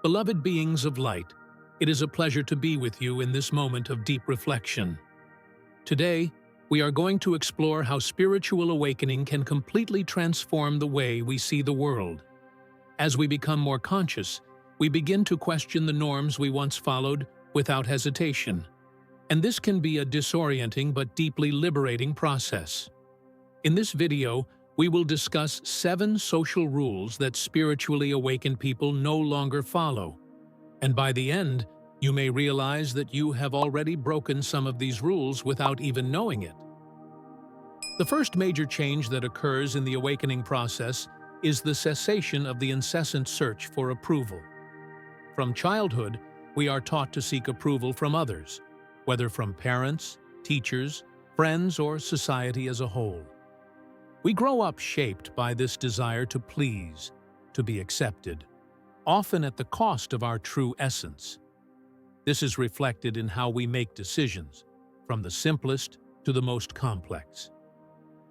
Beloved beings of light, it is a pleasure to be with you in this moment of deep reflection. Today, we are going to explore how spiritual awakening can completely transform the way we see the world. As we become more conscious, we begin to question the norms we once followed without hesitation. And this can be a disorienting but deeply liberating process. In this video, we will discuss 7 social rules that spiritually awakened people no longer follow. And by the end, you may realize that you have already broken some of these rules without even knowing it. The first major change that occurs in the awakening process is the cessation of the incessant search for approval. From childhood, we are taught to seek approval from others, whether from parents, teachers, friends, or society as a whole. We grow up shaped by this desire to please, to be accepted, often at the cost of our true essence. This is reflected in how we make decisions, from the simplest to the most complex.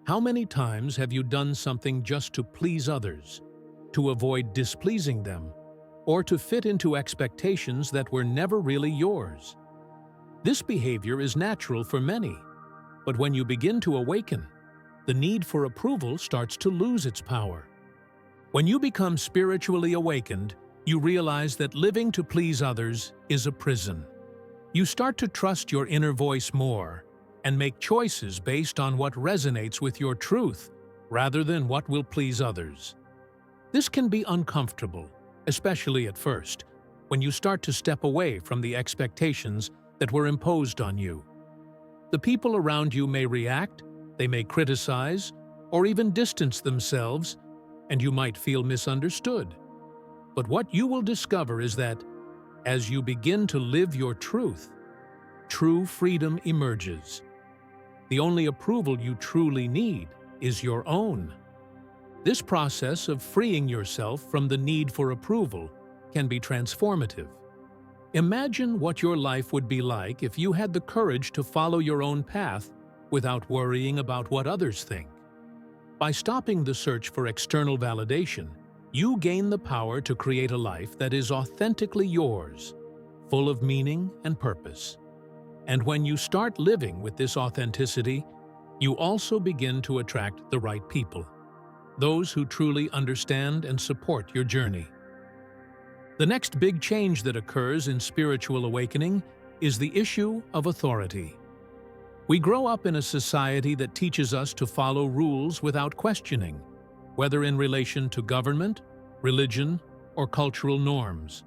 How many times have you done something just to please others, to avoid displeasing them, or to fit into expectations that were never really yours? This behavior is natural for many, but when you begin to awaken, the need for approval starts to lose its power. When you become spiritually awakened, you realize that living to please others is a prison. You start to trust your inner voice more and make choices based on what resonates with your truth rather than what will please others. This can be uncomfortable, especially at first, when you start to step away from the expectations that were imposed on you. The people around you may react, they may criticize, or even distance themselves, and you might feel misunderstood. But what you will discover is that, as you begin to live your truth, true freedom emerges. The only approval you truly need is your own. This process of freeing yourself from the need for approval can be transformative. Imagine what your life would be like if you had the courage to follow your own path without worrying about what others think. By stopping the search for external validation, you gain the power to create a life that is authentically yours, full of meaning and purpose. And when you start living with this authenticity, you also begin to attract the right people, those who truly understand and support your journey. The next big change that occurs in spiritual awakening is the issue of authority. We grow up in a society that teaches us to follow rules without questioning, whether in relation to government, religion, or cultural norms.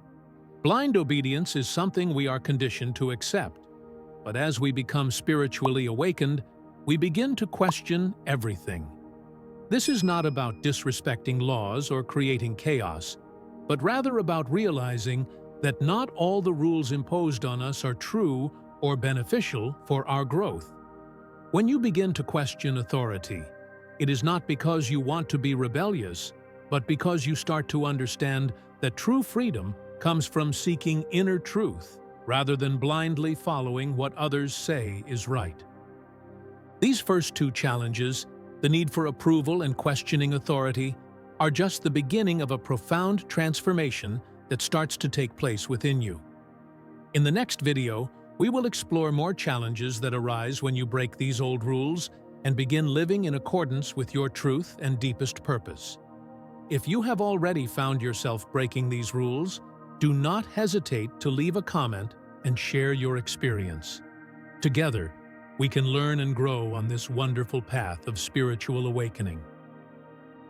Blind obedience is something we are conditioned to accept, but as we become spiritually awakened, we begin to question everything. This is not about disrespecting laws or creating chaos, but rather about realizing that not all the rules imposed on us are true or beneficial for our growth. When you begin to question authority, it is not because you want to be rebellious, but because you start to understand that true freedom comes from seeking inner truth rather than blindly following what others say is right. These first 2 challenges, the need for approval and questioning authority, are just the beginning of a profound transformation that starts to take place within you. In the next video, we will explore more challenges that arise when you break these old rules and begin living in accordance with your truth and deepest purpose. If you have already found yourself breaking these rules, do not hesitate to leave a comment and share your experience. Together, we can learn and grow on this wonderful path of spiritual awakening.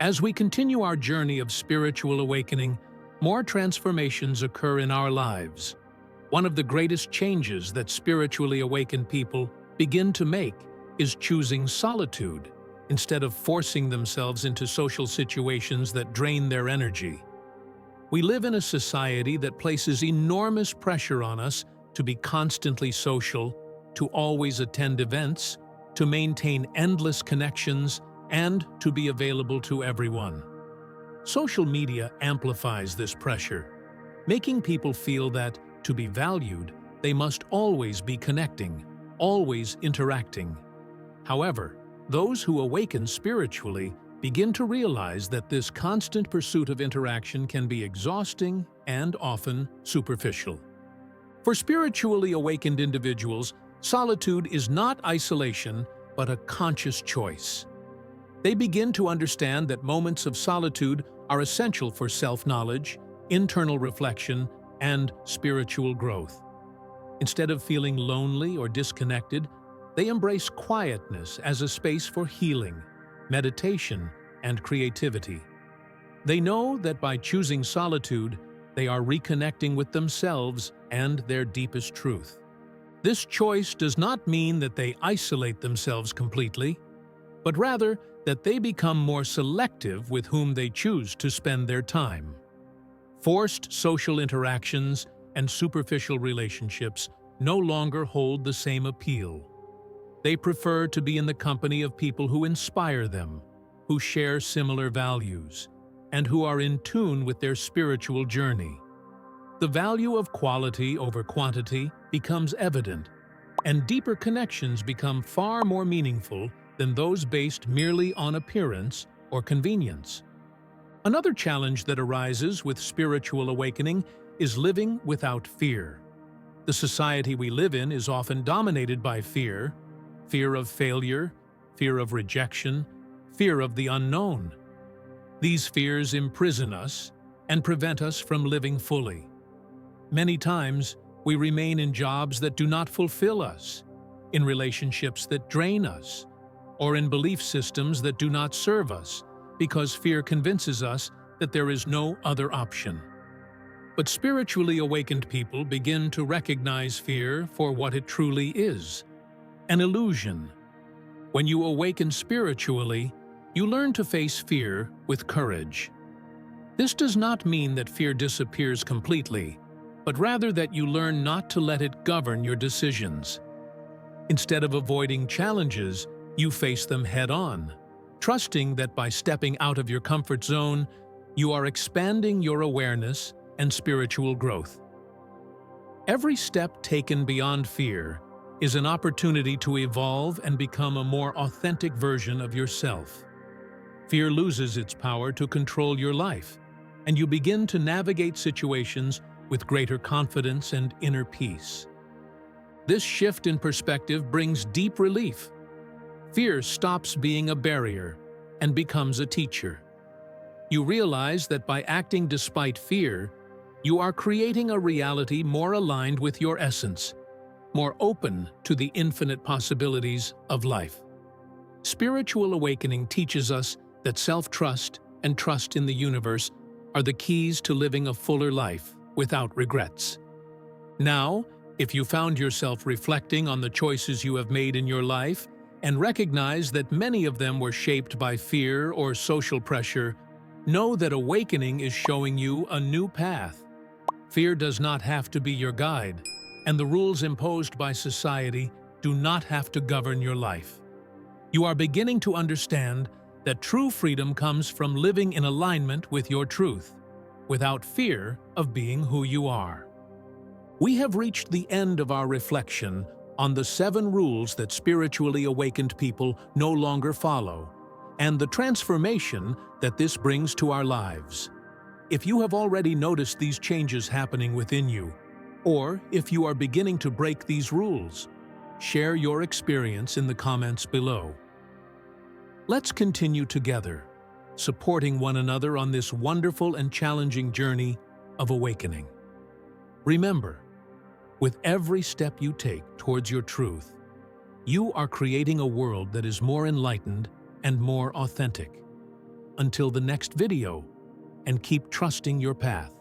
As we continue our journey of spiritual awakening, more transformations occur in our lives. One of the greatest changes that spiritually awakened people begin to make is choosing solitude instead of forcing themselves into social situations that drain their energy. We live in a society that places enormous pressure on us to be constantly social, to always attend events, to maintain endless connections, and to be available to everyone. Social media amplifies this pressure, making people feel that, to be valued, they must always be connecting, always interacting. However, those who awaken spiritually begin to realize that this constant pursuit of interaction can be exhausting and often superficial. For spiritually awakened individuals, solitude is not isolation, but a conscious choice. They begin to understand that moments of solitude are essential for self-knowledge, internal reflection, and spiritual growth. Instead of feeling lonely or disconnected, they embrace quietness as a space for healing, meditation, and creativity. They know that by choosing solitude, they are reconnecting with themselves and their deepest truth. This choice does not mean that they isolate themselves completely, but rather that they become more selective with whom they choose to spend their time. Forced social interactions and superficial relationships no longer hold the same appeal. They prefer to be in the company of people who inspire them, who share similar values, and who are in tune with their spiritual journey. The value of quality over quantity becomes evident, and deeper connections become far more meaningful than those based merely on appearance or convenience. Another challenge that arises with spiritual awakening is living without fear. The society we live in is often dominated by fear of failure, fear of rejection, fear of the unknown. These fears imprison us and prevent us from living fully. Many times, we remain in jobs that do not fulfill us, in relationships that drain us, or in belief systems that do not serve us, because fear convinces us that there is no other option. But spiritually awakened people begin to recognize fear for what it truly is: an illusion. When you awaken spiritually, you learn to face fear with courage. This does not mean that fear disappears completely, but rather that you learn not to let it govern your decisions. Instead of avoiding challenges, you face them head-on, trusting that by stepping out of your comfort zone, you are expanding your awareness and spiritual growth. Every step taken beyond fear is an opportunity to evolve and become a more authentic version of yourself. Fear loses its power to control your life, and you begin to navigate situations with greater confidence and inner peace. This shift in perspective brings deep relief. Fear stops being a barrier and becomes a teacher. You realize that by acting despite fear, you are creating a reality more aligned with your essence, more open to the infinite possibilities of life. Spiritual awakening teaches us that self-trust and trust in the universe are the keys to living a fuller life without regrets. Now, if you found yourself reflecting on the choices you have made in your life and recognize that many of them were shaped by fear or social pressure, know that awakening is showing you a new path. Fear does not have to be your guide, and the rules imposed by society do not have to govern your life. You are beginning to understand that true freedom comes from living in alignment with your truth, without fear of being who you are. We have reached the end of our reflection on the 7 rules that spiritually awakened people no longer follow, and the transformation that this brings to our lives. If you have already noticed these changes happening within you, or if you are beginning to break these rules, share your experience in the comments below. Let's continue together, supporting one another on this wonderful and challenging journey of awakening. Remember, with every step you take towards your truth, you are creating a world that is more enlightened and more authentic. Until the next video, and keep trusting your path.